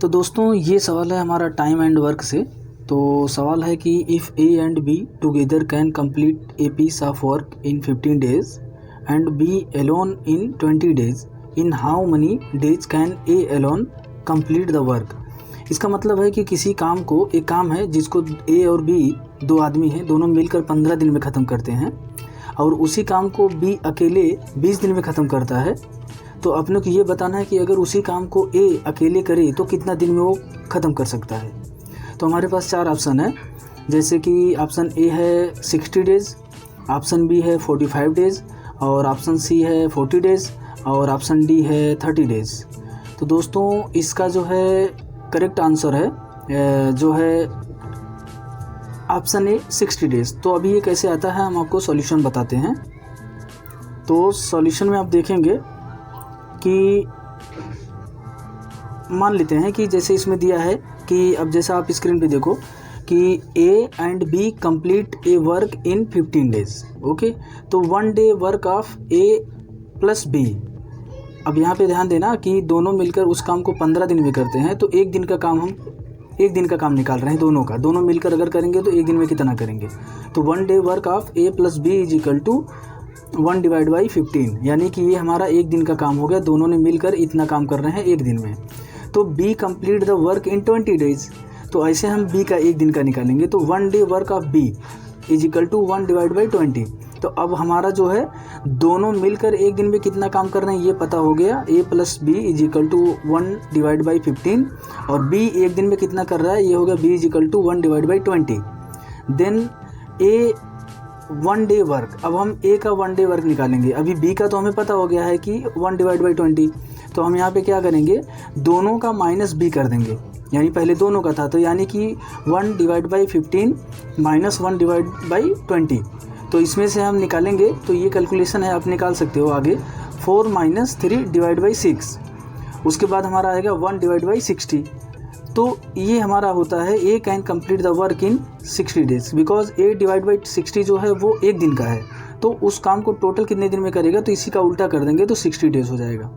तो दोस्तों ये सवाल है हमारा टाइम एंड वर्क से। तो सवाल है कि if A and B together can complete a piece of work in 15 days and B alone in 20 days, in how many days can A alone complete the work. इसका मतलब है कि किसी काम को, एक काम है जिसको ए और बी दो आदमी हैं, दोनों मिलकर 15 दिन में ख़त्म करते हैं, और उसी काम को बी अकेले 20 दिन में ख़त्म करता है। तो अपने को ये बताना है कि अगर उसी काम को ए अकेले करे तो कितना दिन में वो ख़त्म कर सकता है। तो हमारे पास 4 ऑप्शन है, जैसे कि ऑप्शन ए है 60 डेज़, ऑप्शन बी है 45 डेज़, और ऑप्शन सी है 40 डेज़, और ऑप्शन डी है 30 डेज़। तो दोस्तों इसका जो है करेक्ट आंसर है जो है ऑप्शन ए 60 डेज़। तो अभी ये कैसे आता है हम आपको सॉल्यूशन बताते हैं। तो सॉल्यूशन में आप देखेंगे कि मान लेते हैं कि जैसे इसमें दिया है कि अब जैसा आप स्क्रीन पे देखो कि A and B complete a work in 15 days. Okay, तो 1 day work of A plus B. अब यहाँ पे ध्यान देना कि दोनों मिलकर उस काम को 15 दिन में करते हैं, तो एक दिन का काम हम एक दिन का काम निकाल रहे हैं दोनों का। दोनों मिलकर अगर करेंगे तो एक दिन में कितना करेंगे, तो 1 day work of A plus B is equal to 1 divide by 15, यानी कि ये हमारा एक दिन का काम हो गया। दोनों ने मिलकर इतना काम कर रहे हैं एक दिन में। तो B complete the work in 20 days, तो ऐसे हम बी का एक दिन का निकालेंगे, तो 1 day work of B is equal to 1 divide by 20। तो अब हमारा जो है दोनों मिलकर एक दिन में कितना काम कर रहे हैं ये पता हो गया। A plus B is equal to 1 divide by 15, और बी एक दिन में कितना कर रहा है ये होगा B is equal to 1 divide by 20। Then A 1 day work, अब हम ए का 1 डे वर्क निकालेंगे। अभी बी का तो हमें पता हो गया है कि 1 डिवाइड बाई 20, तो हम यहाँ पे क्या करेंगे, दोनों का माइनस बी कर देंगे, यानी पहले दोनों का था, तो यानी कि 1 divide by 15 minus 1 divide by 20। तो इसमें से हम निकालेंगे, तो ये कैलकुलेशन है आप निकाल सकते हो आगे, 4 माइनस 3 डिवाइड बाई 6। उसके बाद हमारा आएगा 1 डिवाइड बाई 60। तो ये हमारा होता है A can complete the work in 60 days, because A divide by 60 जो है वो एक दिन का है, तो उस काम को टोटल कितने दिन में करेगा, तो इसी का उल्टा कर देंगे तो 60 डेज हो जाएगा।